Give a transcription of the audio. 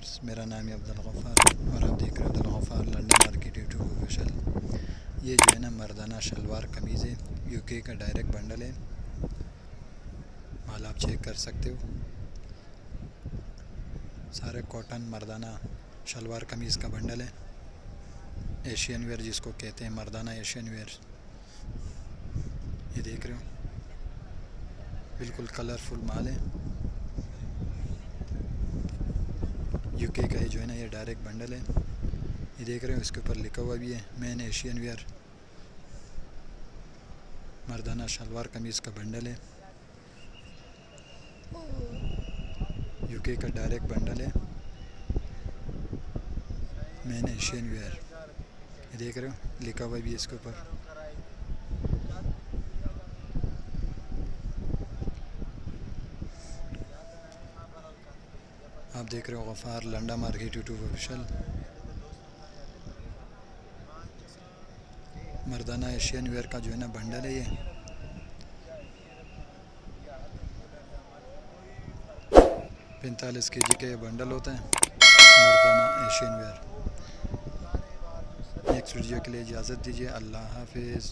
Viewers, मेरा नाम है अब्दुल गफ़ार और आप देख रहे हैं Abdul Ghaffar London market YouTube official. ये जो है ना मर्दाना शलवार कमीज़ है, यूके का डायरेक्ट बंडल है। माल आप चेक कर सकते हो। सारे कॉटन मर्दाना शलवार कमीज़ का बंडल है। एशियन वेयर जिसको कहते हैं, मर्दाना एशियन वेयर। ये देख रहे हो, बिल्कुल कलरफुल माल है। यूके का जो है ना ये डायरेक्ट बंडल है। ये देख रहे हो, इसके ऊपर लिखा हुआ भी है मैन एशियन वेयर। मर्दाना शलवार कमीज़ का बंडल है, यूके का डायरेक्ट बंडल है, मैन एशियन वेयर। ये देख रहे हो, लिखा हुआ भी है इसके ऊपर। आप देख रहे हो Gaffar London market YouTube official. मर्दाना एशियन वेयर का जो है ना बंडल है। ये 45 kg के बंडल होता है, मर्दाना एशियन वेयर। नेक्स्ट वीडियो के लिए इजाज़त दीजिए। अल्लाह हाफिज़।